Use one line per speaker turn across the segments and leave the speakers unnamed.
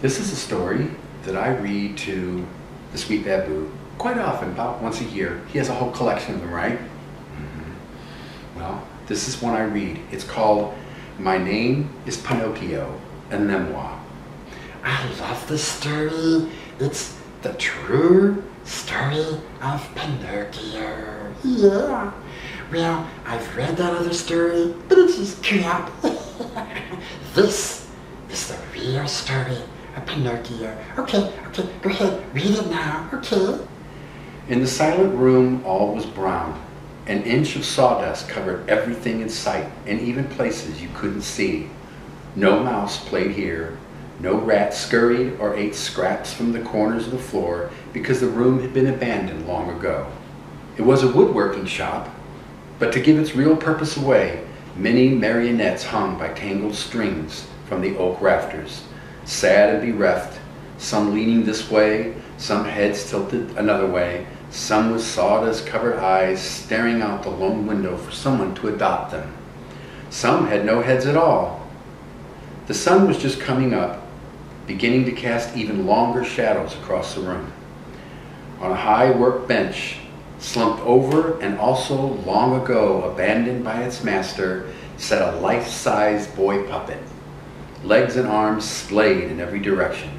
This is a story that I read to the Sweet Babu quite often, about once a year. He has a whole collection of them, right? Well, this is one I read. It's called My Name is Pinokio, a Memoir.
I love this story. It's the true story of Pinocchio. Yeah. Well, I've read that other story, but it's just crap. This is the real story of Pinocchio. Okay, go ahead, read it now, okay?
In the silent room, all was brown. An inch of sawdust covered everything in sight, and even places you couldn't see. No mouse played here. No rat scurried or ate scraps from the corners of the floor because the room had been abandoned long ago. It was a woodworking shop, but to give its real purpose away, many marionettes hung by tangled strings from the oak rafters, sad and bereft, some leaning this way, some heads tilted another way, some with sawdust-covered eyes staring out the lone window for someone to adopt them. Some had no heads at all. The sun was just coming up, beginning to cast even longer shadows across the room. On a high workbench, slumped over and also long ago abandoned by its master, sat a life-sized boy puppet. Legs and arms splayed in every direction.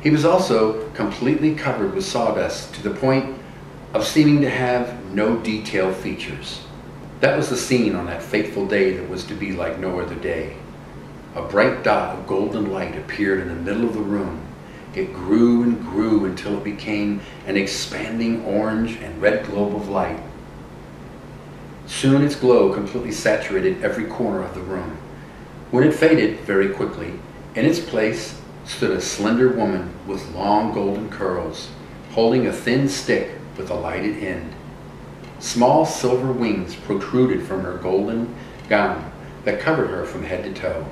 He was also completely covered with sawdust to the point of seeming to have no detailed features. That was the scene on that fateful day that was to be like no other day. A bright dot of golden light appeared in the middle of the room. It grew and grew until it became an expanding orange and red globe of light. Soon its glow completely saturated every corner of the room. When it faded very quickly, in its place stood a slender woman with long golden curls, holding a thin stick with a lighted end. Small silver wings protruded from her golden gown that covered her from head to toe.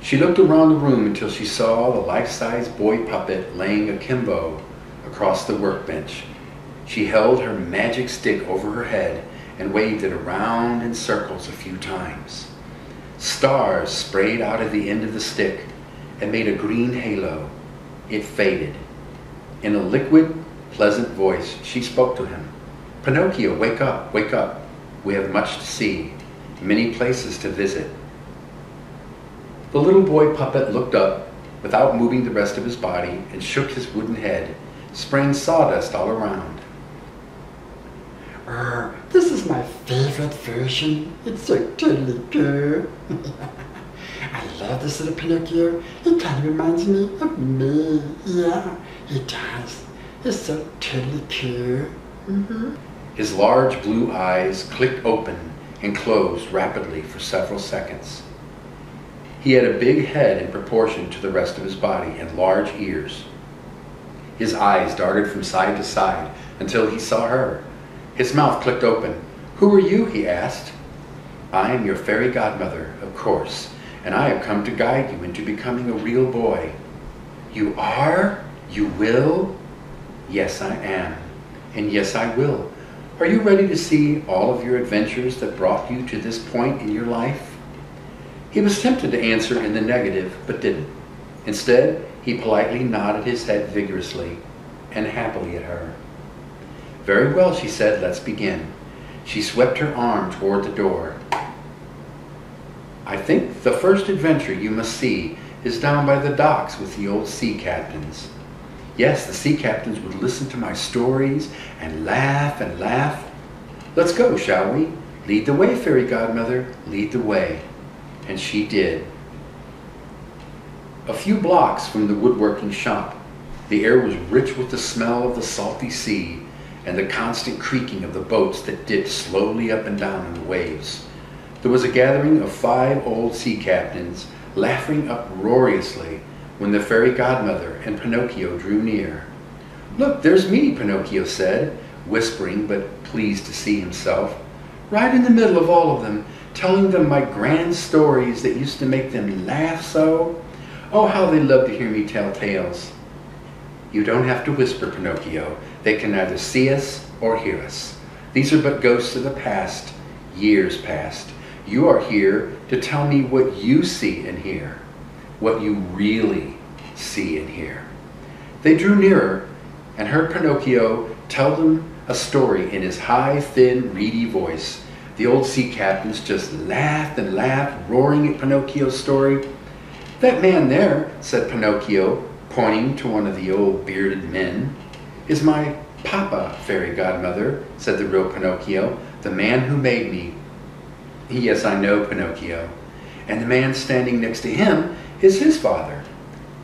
She looked around the room until she saw the life-size boy puppet laying akimbo across the workbench. She held her magic stick over her head and waved it around in circles a few times. Stars sprayed out of the end of the stick and made a green halo. It faded. In a liquid, pleasant voice, she spoke to him. "Pinocchio, wake up, wake up. We have much to see, many places to visit." The little boy puppet looked up without moving the rest of his body and shook his wooden head, spraying sawdust all around.
This is my favorite version. It's so totally good. I love this little Pinocchio. It kind of reminds me of me. Yeah, it does. It's so totally cool.
His large blue eyes clicked open and closed rapidly for several seconds. He had a big head in proportion to the rest of his body and large ears. His eyes darted from side to side until he saw her. His mouth clicked open. "Who are you?" he asked. "I am your fairy godmother, of course, and I have come to guide you into becoming a real boy." "You are? You will?" "Yes, I am. And yes, I will. Are you ready to see all of your adventures that brought you to this point in your life?" He was tempted to answer in the negative, but didn't. Instead, he politely nodded his head vigorously and happily at her. "Very well," she said, "let's begin." She swept her arm toward the door. "I think the first adventure you must see is down by the docks with the old sea captains. Yes, the sea captains would listen to my stories and laugh and laugh. Let's go, shall we? Lead the way, fairy godmother, lead the way." And she did. A few blocks from the woodworking shop, the air was rich with the smell of the salty sea and the constant creaking of the boats that dipped slowly up and down in the waves. There was a gathering of 5 old sea captains laughing uproariously when the fairy godmother and Pinocchio drew near. "Look, there's me," Pinocchio said, whispering but pleased to see himself, "right in the middle of all of them, telling them my grand stories that used to make them laugh so. Oh, how they love to hear me tell tales." "You don't have to whisper, Pinocchio. They can neither see us or hear us. These are but ghosts of the past, years past. You are here to tell me what you see and hear. what you really see and hear. They drew nearer and heard Pinocchio tell them a story in his high, thin, reedy voice. The old sea captains just laughed and laughed, roaring at Pinocchio's story. "That man there," said Pinocchio, pointing to one of the old bearded men, "is my papa, fairy godmother," said the real Pinocchio, "the man who made me." "Yes, I know, Pinocchio. And the man standing next to him is his father."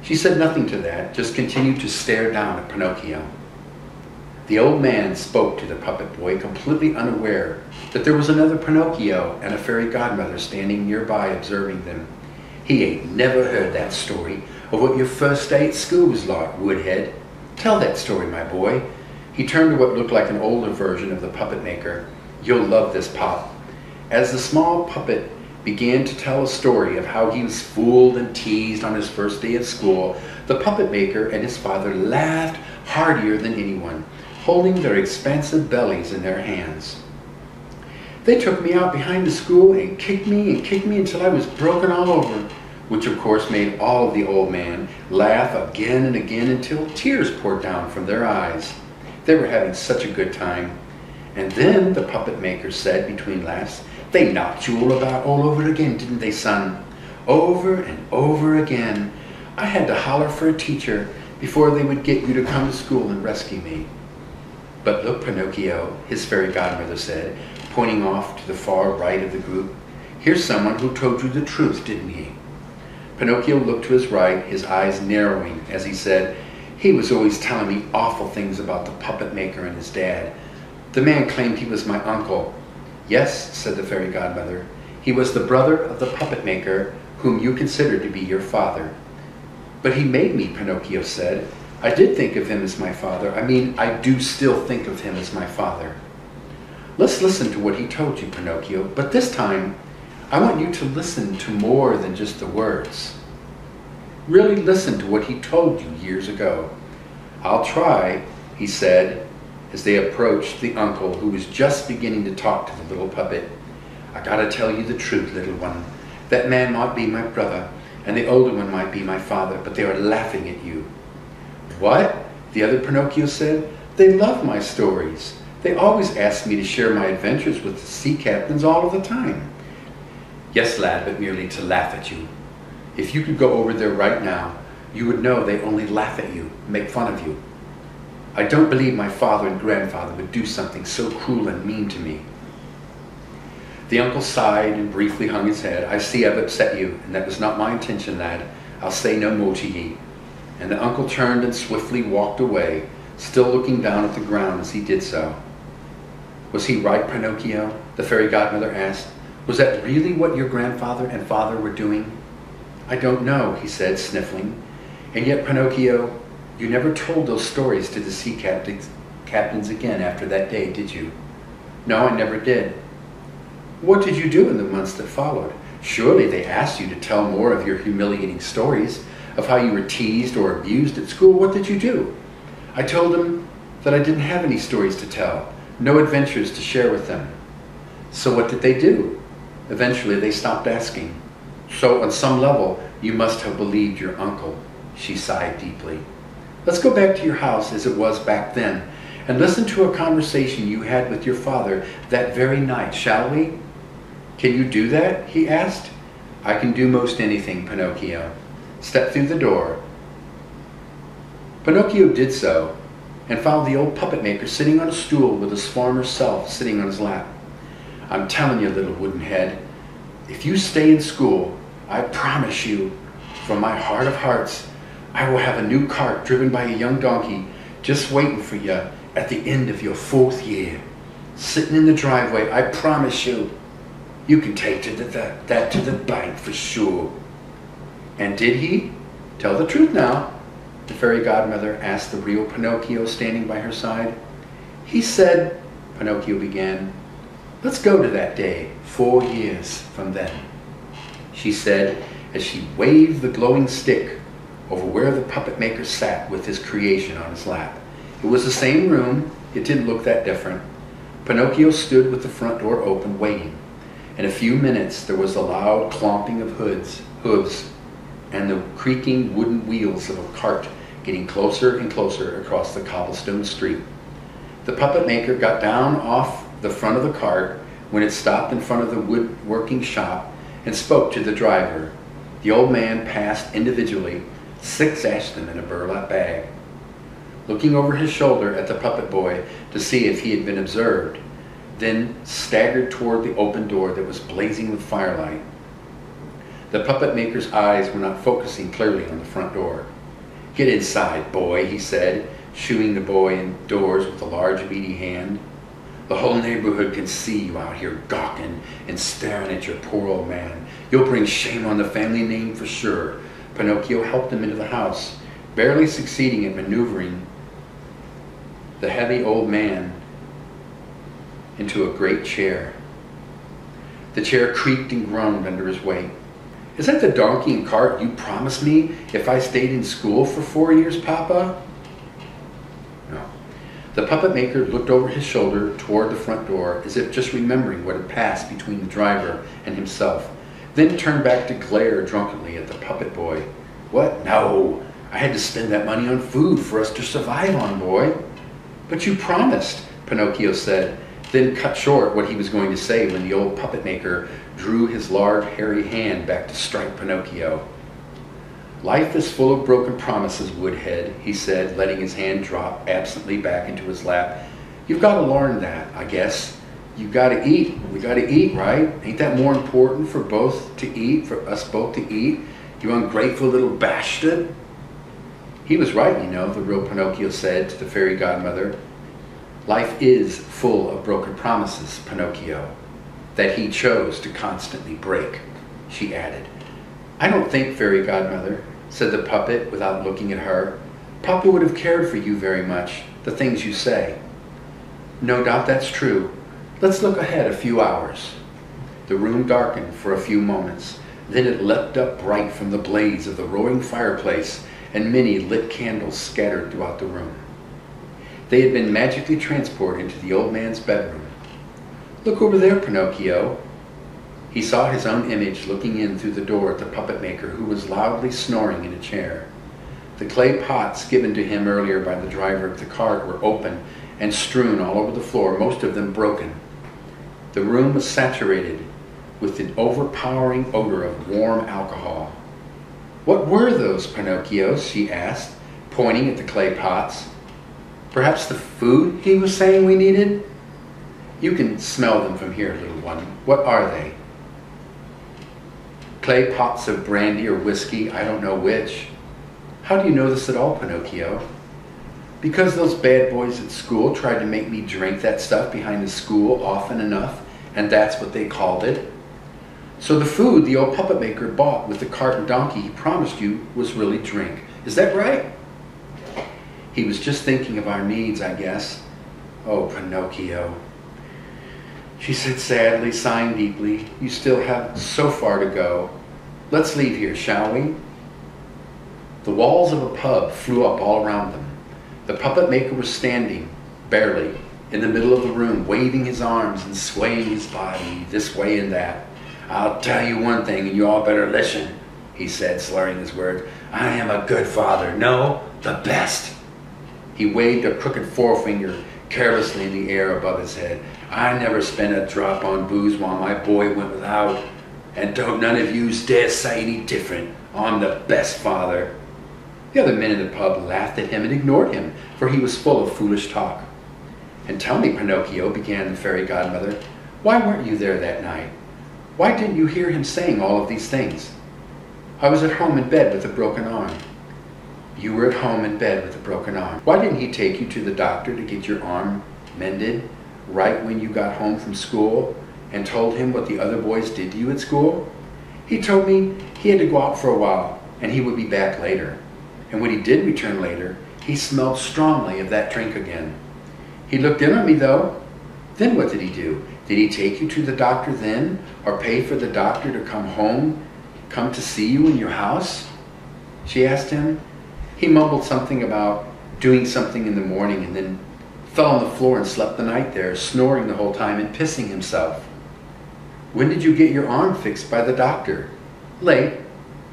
She said nothing to that, just continued to stare down at Pinocchio. The old man spoke to the puppet boy, completely unaware that there was another Pinocchio and a fairy godmother standing nearby observing them. "He ain't never heard that story of what your first day at school was like, Woodhead. Tell that story, my boy." He turned to what looked like an older version of the puppet maker. "You'll love this, Pop." As the small puppet began to tell a story of how he was fooled and teased on his first day of school, the puppet maker and his father laughed heartier than anyone, holding their expansive bellies in their hands. "They took me out behind the school and kicked me until I was broken all over," which of course made all of the old man laugh again and again until tears poured down from their eyes. They were having such a good time. "And then," the puppet maker said between laughs, "they knocked you all over again, didn't they, son? Over and over again. I had to holler for a teacher before they would get you to come to school and rescue me." "But look, Pinocchio," his fairy godmother said, pointing off to the far right of the group. "Here's someone who told you the truth, didn't he?" Pinocchio looked to his right, his eyes narrowing as he said, "He was always telling me awful things about the puppet maker and his dad. The man claimed he was my uncle." "Yes," said the fairy godmother, "he was the brother of the puppet maker whom you considered to be your father." "But he made me," Pinocchio said. "I did think of him as my father. I do still think of him as my father." "Let's listen to what he told you, Pinocchio, but this time I want you to listen to more than just the words. Really listen to what he told you years ago." "I'll try," he said as they approached the uncle who was just beginning to talk to the little puppet. "I gotta tell you the truth, little one. That man might be my brother, and the older one might be my father, but they are laughing at you." "What?" the other Pinocchio said. "They love my stories. They always ask me to share my adventures with the sea captains all of the time." "Yes, lad, but merely to laugh at you. If you could go over there right now, you would know they only laugh at you, make fun of you. I don't believe my father and grandfather would do something so cruel and mean to me." The uncle sighed and briefly hung his head. "I see I've upset you, and that was not my intention, lad. I'll say no more to ye." And the uncle turned and swiftly walked away, still looking down at the ground as he did so. "Was he right, Pinocchio?" the fairy godmother asked. "Was that really what your grandfather and father were doing?" "I don't know," he said, sniffling. "And yet, Pinocchio, you never told those stories to the sea captains again after that day, did you?" "No, I never did." "What did you do in the months that followed? Surely they asked you to tell more of your humiliating stories, of how you were teased or abused at school. What did you do?" "I told them that I didn't have any stories to tell, no adventures to share with them." "So what did they do?" "Eventually they stopped asking." "So on some level you must have believed your uncle." She sighed deeply. "Let's go back to your house as it was back then and listen to a conversation you had with your father that very night, shall we?" "Can you do that?" he asked. "I can do most anything, Pinocchio. Step through the door." Pinocchio did so and found the old puppet maker sitting on a stool with his former self sitting on his lap. "I'm telling you, little wooden head, if you stay in school, I promise you, from my heart of hearts, I will have a new cart driven by a young donkey just waiting for you at the end of your 4th year. Sitting in the driveway, I promise you. You can take that to the bank for sure." "And did he? Tell the truth now," the fairy godmother asked the real Pinocchio standing by her side. "He said," Pinocchio began, "let's go to that day 4 years from then," she said as she waved the glowing stick over where the puppet maker sat with his creation on his lap. It was the same room. It didn't look that different. Pinocchio stood with the front door open, waiting. In a few minutes there was a loud clomping of hooves. and the creaking wooden wheels of a cart getting closer and closer across the cobblestone street. The puppet maker got down off the front of the cart when it stopped in front of the woodworking shop and spoke to the driver. The old man passed individually 6 dashed them in a burlap bag. Looking over his shoulder at the puppet boy to see if he had been observed, then staggered toward the open door that was blazing with firelight. The puppet maker's eyes were not focusing clearly on the front door. "Get inside, boy," he said, shooing the boy indoors with a large meaty hand. "The whole neighborhood can see you out here gawking and staring at your poor old man. You'll bring shame on the family name for sure." Pinocchio helped him into the house, barely succeeding at maneuvering the heavy old man into a great chair. The chair creaked and groaned under his weight. "Is that the donkey and cart you promised me if I stayed in school for 4 years, Papa?" No. The puppet maker looked over his shoulder toward the front door as if just remembering what had passed between the driver and himself, then turned back to glare drunkenly at the puppet boy. "What? No! I had to spend that money on food for us to survive on, boy." "But you promised," Pinocchio said, then cut short what he was going to say when the old puppet maker drew his large hairy hand back to strike Pinocchio. "Life is full of broken promises, Woodhead," he said, letting his hand drop absently back into his lap. "You've got to learn that, I guess. You've got to eat. We got to eat, right? Ain't that more important for both to eat, for us both to eat? You ungrateful little bastard." "He was right, you know," the real Pinocchio said to the fairy godmother. "Life is full of broken promises, Pinocchio, that he chose to constantly break," she added. "I don't think, fairy godmother," said the puppet without looking at her, "Papa would have cared for you very much, the things you say." "No doubt that's true. Let's look ahead a few hours." The room darkened for a few moments. Then it leapt up bright from the blaze of the roaring fireplace, and many lit candles scattered throughout the room. They had been magically transported into the old man's bedroom. "Look over there, Pinocchio." He saw his own image looking in through the door at the puppet maker, who was loudly snoring in a chair. The clay pots given to him earlier by the driver of the cart were open and strewn all over the floor, most of them broken. The room was saturated with an overpowering odor of warm alcohol. "What were those, Pinocchio?" she asked, pointing at the clay pots. "Perhaps the food he was saying we needed?" "You can smell them from here, little one. What are they?" "Clay pots of brandy or whiskey, I don't know which." "How do you know this at all, Pinocchio?" "Because those bad boys at school tried to make me drink that stuff behind the school often enough, and that's what they called it." "So the food the old puppet maker bought with the cart and donkey he promised you was really drink. Is that right?" "He was just thinking of our needs, I guess." "Oh, Pinocchio," she said sadly, sighing deeply, "you still have so far to go. Let's leave here, shall we?" The walls of a pub flew up all around them. The puppet maker was standing, barely, in the middle of the room, waving his arms and swaying his body this way and that. "I'll tell you one thing, and you all better listen," he said, slurring his words. "I am a good father. No, the best." He waved a crooked forefinger carelessly in the air above his head. "I never spent a drop on booze while my boy went without. And don't none of yous dare say any different. I'm the best father." The other men in the pub laughed at him and ignored him, for he was full of foolish talk. "And tell me, Pinocchio," began the fairy godmother, "why weren't you there that night? Why didn't you hear him saying all of these things?" "I was at home in bed with a broken arm." "You were at home in bed with a broken arm. Why didn't he take you to the doctor to get your arm mended right when you got home from school and told him what the other boys did to you at school?" "He told me he had to go out for a while and he would be back later. And when he did return later, he smelled strongly of that drink again. He looked in on me though." "Then what did he do? Did he take you to the doctor then, or pay for the doctor to come to see you in your house?" she asked him. He mumbled something about doing something in the morning and then fell on the floor and slept the night there, snoring the whole time and pissing himself. "When did you get your arm fixed by the doctor?" "Late.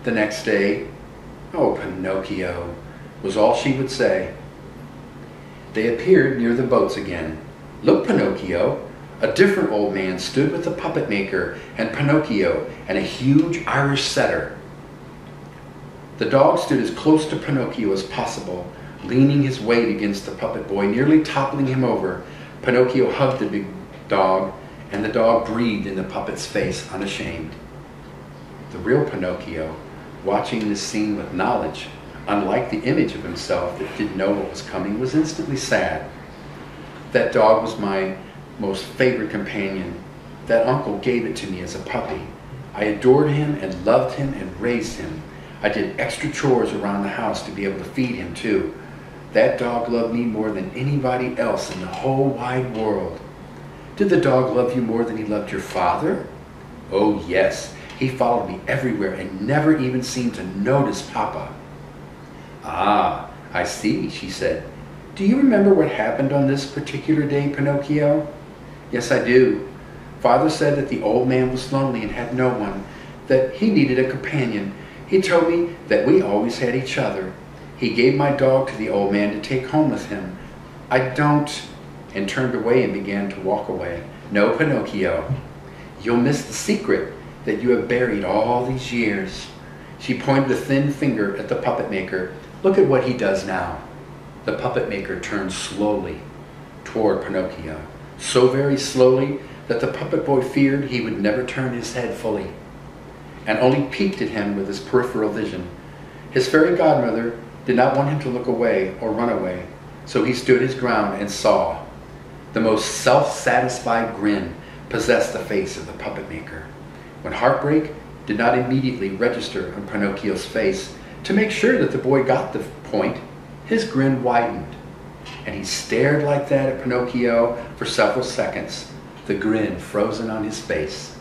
the next day. "Oh, Pinocchio," was all she would say. They appeared near the boats again. "Look, Pinocchio." A different old man stood with the puppet maker and Pinocchio and a huge Irish setter. The dog stood as close to Pinocchio as possible, leaning his weight against the puppet boy, nearly toppling him over. Pinocchio hugged the big dog, and the dog breathed in the puppet's face, unashamed. The real Pinocchio, watching this scene with knowledge, unlike the image of himself that didn't know what was coming, was instantly sad. That dog was my most favorite companion. That uncle gave it to me as a puppy. I adored him and loved him and raised him. I did extra chores around the house to be able to feed him too. That dog loved me more than anybody else in the whole wide world. Did the dog love you more than he loved your father? Oh yes, he followed me everywhere and never even seemed to notice Papa. "Ah, I see," she said. "Do you remember what happened on this particular day, Pinocchio?" "Yes, I do. Father said that the old man was lonely and had no one, that he needed a companion. He told me that we always had each other. He gave my dog to the old man to take home with him. I don't," and turned away and began to walk away. "No, Pinocchio, you'll miss the secret that you have buried all these years." She pointed a thin finger at the puppet maker. "Look at what he does now." The puppet maker turned slowly toward Pinocchio, so very slowly that the puppet boy feared he would never turn his head fully, and only peeked at him with his peripheral vision. His fairy godmother did not want him to look away or run away, so he stood his ground and saw. The most self-satisfied grin possessed the face of the puppet maker. When heartbreak did not immediately register on Pinocchio's face, to make sure that the boy got the point, his grin widened, and he stared like that at Pinocchio for several seconds, the grin frozen on his face.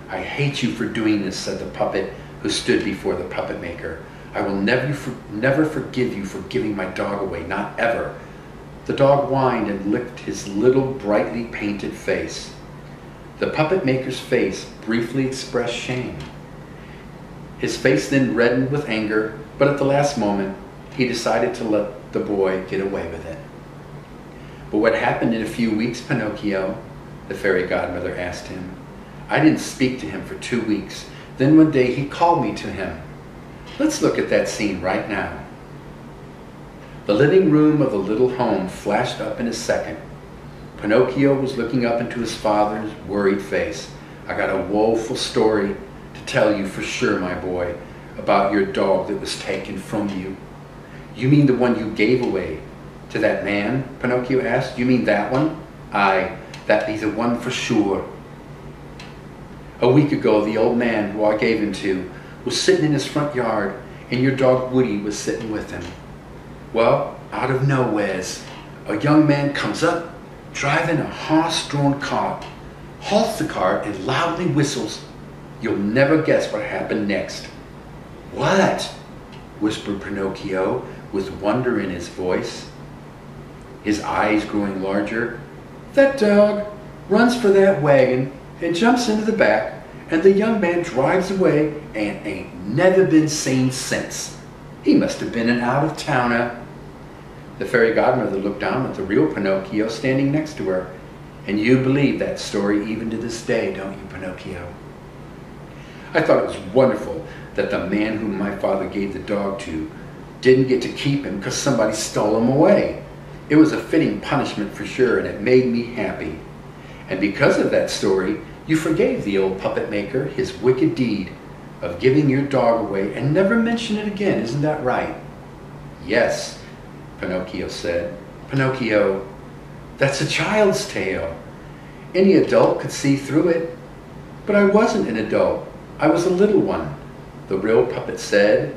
"I hate you for doing this," said the puppet who stood before the puppet maker. "I will never forgive you for giving my dog away, not ever." The dog whined and licked his little brightly painted face. The puppet maker's face briefly expressed shame. His face then reddened with anger, but at the last moment, he decided to let the boy get away with it. "But what happened in a few weeks, Pinocchio?" the fairy godmother asked him. "I didn't speak to him for 2 weeks. Then one day he called me to him." Let's look at that scene right now. The living room of the little home flashed up in a second. Pinocchio was looking up into his father's worried face. "I got a woeful story to tell you for sure, my boy, about your dog that was taken from you." "You mean the one you gave away to that man?" Pinocchio asked. "You mean that one?" "Aye, that be the one for sure. A week ago, the old man who I gave him to was sitting in his front yard, and your dog Woody was sitting with him. Well, out of nowheres, a young man comes up, driving a horse-drawn cart, halts the cart and loudly whistles. You'll never guess what happened next." "What?" whispered Pinocchio with wonder in his voice, his eyes growing larger. "That dog runs for that wagon and jumps into the back, and the young man drives away and ain't never been seen since. He must have been an out-of-towner." The fairy godmother looked down at the real Pinocchio standing next to her. "And you believe that story even to this day, don't you, Pinocchio?" I thought it was wonderful that the man whom my father gave the dog to didn't get to keep him because somebody stole him away. It was a fitting punishment for sure, and it made me happy. And because of that story, you forgave the old puppet maker his wicked deed of giving your dog away and never mention it again, isn't that right?" "Yes," Pinocchio said. "Pinocchio, that's a child's tale. Any adult could see through it. But I wasn't an adult. I was a little one," the real puppet said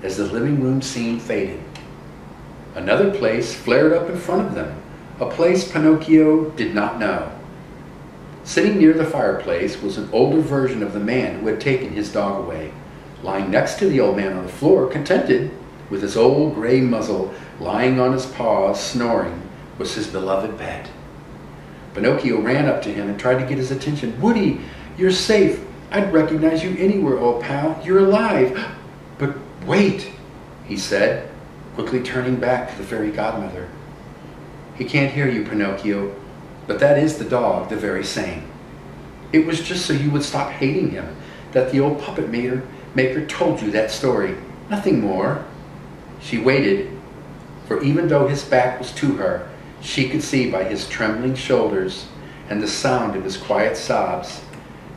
as the living room scene faded. Another place flared up in front of them, a place Pinocchio did not know. Sitting near the fireplace was an older version of the man who had taken his dog away. Lying next to the old man on the floor, contented, with his old gray muzzle lying on his paws, snoring, was his beloved pet. Pinocchio ran up to him and tried to get his attention. "Woody, you're safe. I'd recognize you anywhere, old pal. You're alive." "Wait," he said, quickly turning back to the fairy godmother. "He can't hear you, Pinocchio, but that is the dog, the very same. It was just so you would stop hating him that the old puppet maker told you that story. Nothing more." She waited, for even though his back was to her, she could see by his trembling shoulders and the sound of his quiet sobs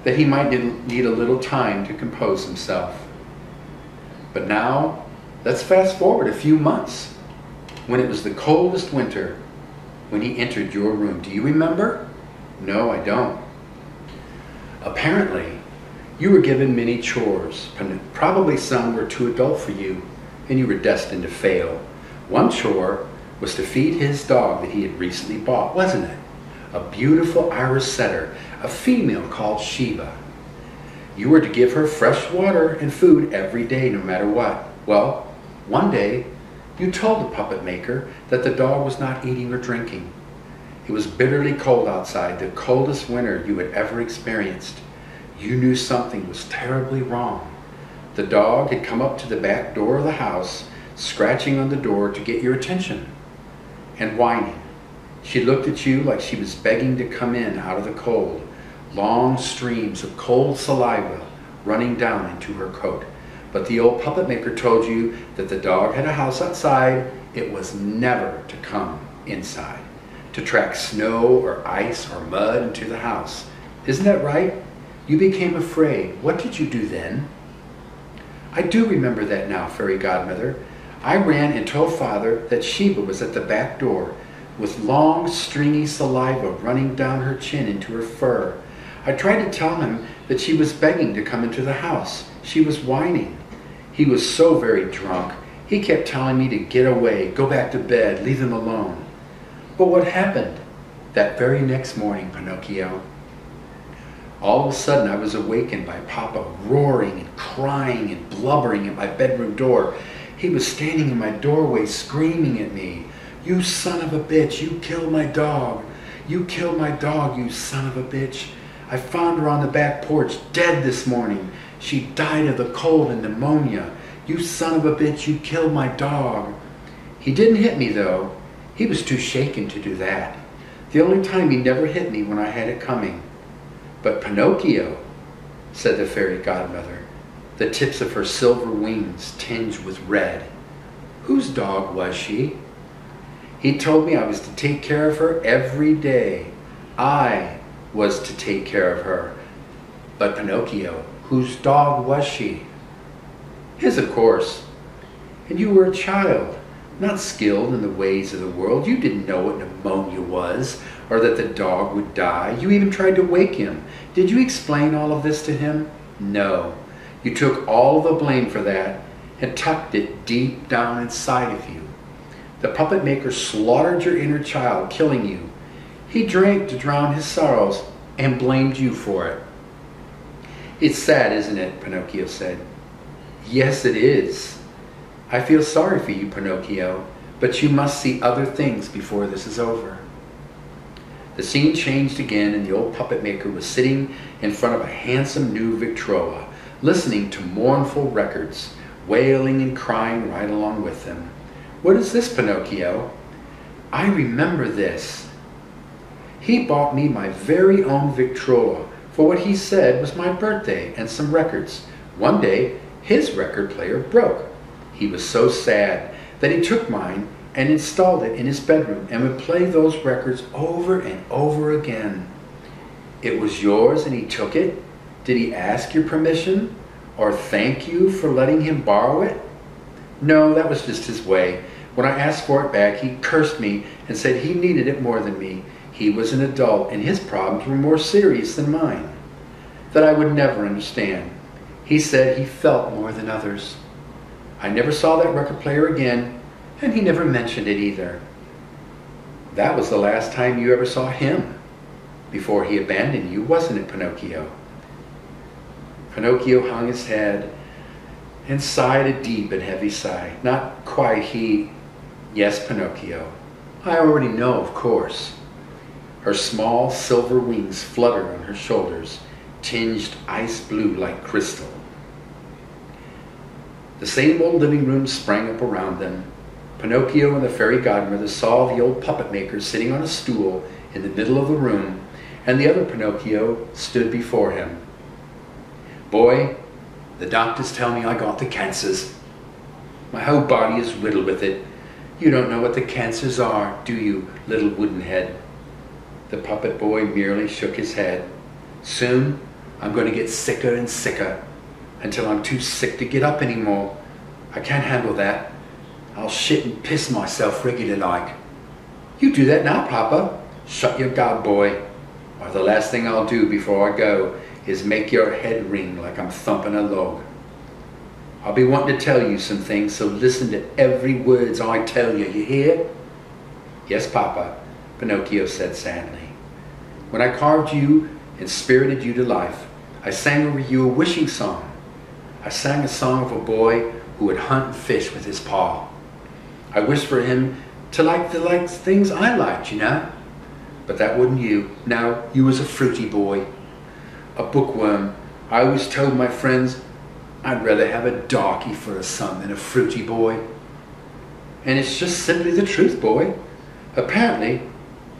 that he might need a little time to compose himself. But now, let's fast forward a few months, when it was the coldest winter, when he entered your room. Do you remember? No, I don't. Apparently, you were given many chores. Probably some were too adult for you, and you were destined to fail. One chore was to feed his dog that he had recently bought, wasn't it? A beautiful Irish setter, a female called Sheba. You were to give her fresh water and food every day, no matter what. Well, one day, you told the puppet maker that the dog was not eating or drinking. It was bitterly cold outside, the coldest winter you had ever experienced. You knew something was terribly wrong. The dog had come up to the back door of the house, scratching on the door to get your attention, and whining. She looked at you like she was begging to come in out of the cold, long streams of cold saliva running down into her coat. But the old puppet maker told you that the dog had a house outside. It was never to come inside, to track snow or ice or mud into the house. Isn't that right? You became afraid. What did you do then? I do remember that now, fairy godmother. I ran and told Father that Sheba was at the back door with long, stringy saliva running down her chin into her fur. I tried to tell him that she was begging to come into the house. She was whining. He was so very drunk. He kept telling me to get away, go back to bed, leave him alone. But what happened that very next morning, Pinocchio? All of a sudden, I was awakened by Papa roaring and crying and blubbering at my bedroom door. He was standing in my doorway screaming at me, "You son of a bitch, you killed my dog. You killed my dog, you son of a bitch. I found her on the back porch, dead this morning. She died of the cold and pneumonia. You son of a bitch, you killed my dog." He didn't hit me, though. He was too shaken to do that. The only time he never hit me when I had it coming. "But Pinocchio," said the fairy godmother, the tips of her silver wings tinged with red. "Whose dog was she?" "He told me I was to take care of her every day. I was to take care of her. But Pinocchio, whose dog was she?" "His, of course. And you were a child, not skilled in the ways of the world. You didn't know what pneumonia was, or that the dog would die. You even tried to wake him. Did you explain all of this to him? No. You took all the blame for that and tucked it deep down inside of you. The puppet maker slaughtered your inner child, killing you. He drank to drown his sorrows and blamed you for it." "It's sad, isn't it?" Pinocchio said. "Yes, it is. I feel sorry for you, Pinocchio, but you must see other things before this is over." The scene changed again, and the old puppet maker was sitting in front of a handsome new Victrola, listening to mournful records, wailing and crying right along with them. "What is this, Pinocchio?" "I remember this. He bought me my very own Victrola for what he said was my birthday and some records. One day, his record player broke. He was so sad that he took mine and installed it in his bedroom and would play those records over and over again." "It was yours and he took it? Did he ask your permission or thank you for letting him borrow it?" "No, that was just his way. When I asked for it back, he cursed me and said he needed it more than me. He was an adult and his problems were more serious than mine, that I would never understand. He said he felt more than others. I never saw that record player again, and he never mentioned it either." "That was the last time you ever saw him before he abandoned you, wasn't it, Pinocchio?" Pinocchio hung his head and sighed a deep and heavy sigh. "Not quite he." "Yes, Pinocchio. I already know, of course." Her small silver wings fluttered on her shoulders, tinged ice blue like crystal. The same old living room sprang up around them. Pinocchio and the fairy godmother saw the old puppet maker sitting on a stool in the middle of the room, and the other Pinocchio stood before him. "Boy, the doctors tell me I got the cancers. My whole body is riddled with it. You don't know what the cancers are, do you, little wooden head?" The puppet boy merely shook his head. "Soon, I'm going to get sicker and sicker, until I'm too sick to get up anymore. I can't handle that. I'll shit and piss myself regular like." "You do that now, Papa." "Shut your gob, boy, or the last thing I'll do before I go is make your head ring like I'm thumping a log. I'll be wanting to tell you some things, so listen to every words I tell you, you hear?" "Yes, Papa," Pinocchio said sadly. "When I carved you and spirited you to life, I sang over you a wishing song. I sang a song of a boy who would hunt and fish with his paw. I wished for him to like the things I liked, you know. But that wasn't you. No, you was a fruity boy. A bookworm. I always told my friends I'd rather have a darky for a son than a fruity boy. And it's just simply the truth, boy. Apparently,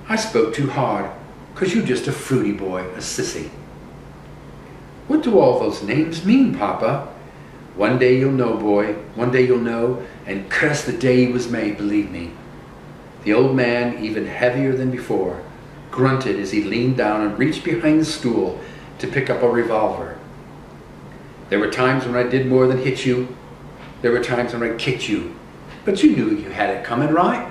I spoke too hard, 'cause you're just a fruity boy, a sissy." "What do all those names mean, Papa?" "One day you'll know, boy. One day you'll know, and curse the day he was made, believe me." The old man, even heavier than before, grunted as he leaned down and reached behind the stool to pick up a revolver. "There were times when I did more than hit you. There were times when I kicked you. But you knew you had it coming, right?"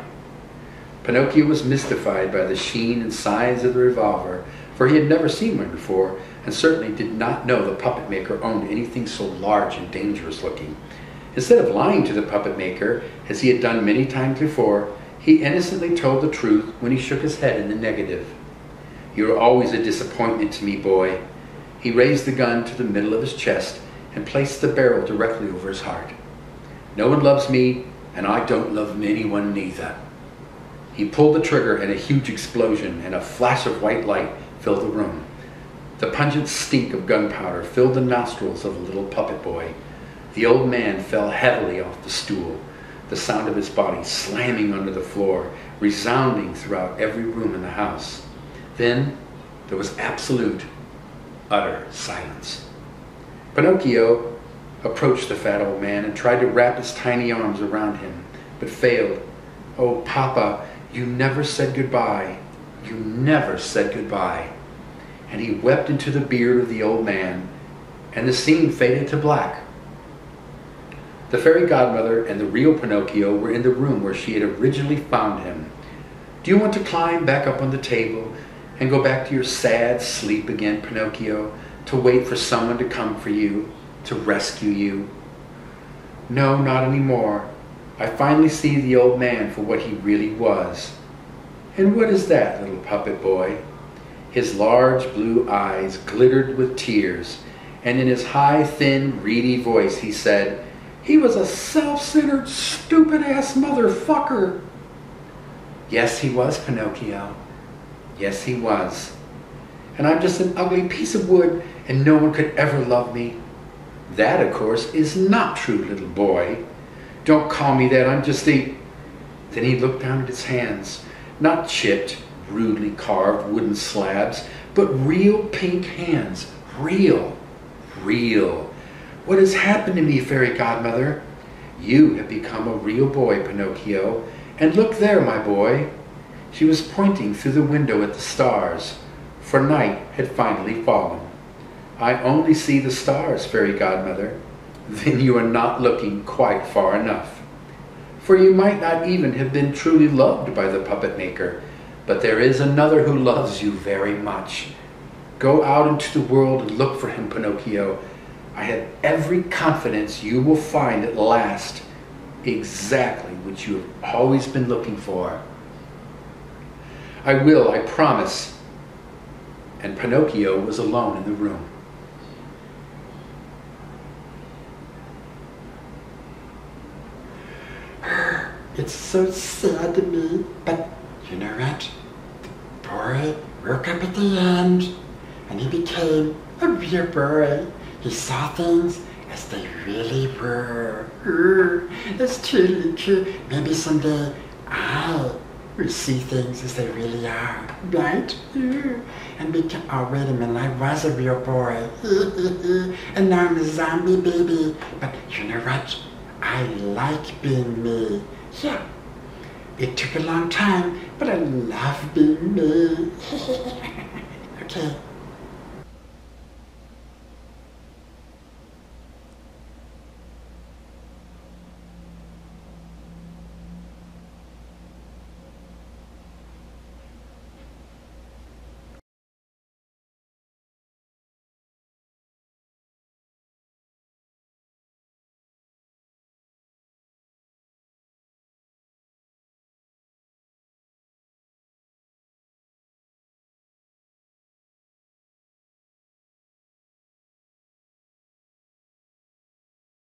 Pinocchio was mystified by the sheen and size of the revolver, for he had never seen one before, and certainly did not know the puppet maker owned anything so large and dangerous looking. Instead of lying to the puppet maker, as he had done many times before, he innocently told the truth when he shook his head in the negative. "You were always a disappointment to me, boy." He raised the gun to the middle of his chest and placed the barrel directly over his heart. "No one loves me, and I don't love anyone neither." He pulled the trigger, and a huge explosion and a flash of white light filled the room. The pungent stink of gunpowder filled the nostrils of the little puppet boy. The old man fell heavily off the stool, the sound of his body slamming under the floor, resounding throughout every room in the house. Then there was absolute, utter silence. Pinocchio approached the fat old man and tried to wrap his tiny arms around him, but failed. "Oh, Papa, you never said goodbye. You never said goodbye." And he wept into the beard of the old man, and the scene faded to black. The fairy godmother and the real Pinocchio were in the room where she had originally found him. "Do you want to climb back up on the table and go back to your sad sleep again, Pinocchio, to wait for someone to come for you, to rescue you?" "No, not anymore. I finally see the old man for what he really was." "And what is that, little puppet boy?" His large blue eyes glittered with tears, and in his high, thin, reedy voice he said, "He was a self-centered, stupid-ass motherfucker." "Yes, he was, Pinocchio. Yes, he was. And I'm just an ugly piece of wood, and no one could ever love me." "That, of course, is not true, little boy. Don't call me that. I'm just a—" Then he looked down at his hands, not chipped, rudely carved wooden slabs, but real pink hands. Real. Real. "What has happened to me, fairy godmother?" "You have become a real boy, Pinocchio. And look there, my boy." She was pointing through the window at the stars, for night had finally fallen. "I only see the stars, fairy godmother." "Then you are not looking quite far enough. For you might not even have been truly loved by the puppet maker, but there is another who loves you very much. Go out into the world and look for him, Pinocchio. I have every confidence you will find at last exactly what you have always been looking for." "I will, I promise." And Pinocchio was alone in the room.
It's so sad to me, but you know what? The boy woke up at the end, and he became a real boy. He saw things as they really were. That's totally true. Maybe someday I will see things as they really are, right? And become, oh wait a minute, I was a real boy. And now I'm a zombie baby. But you know what? I like being me. Yeah. It took a long time, but I love being me. Okay.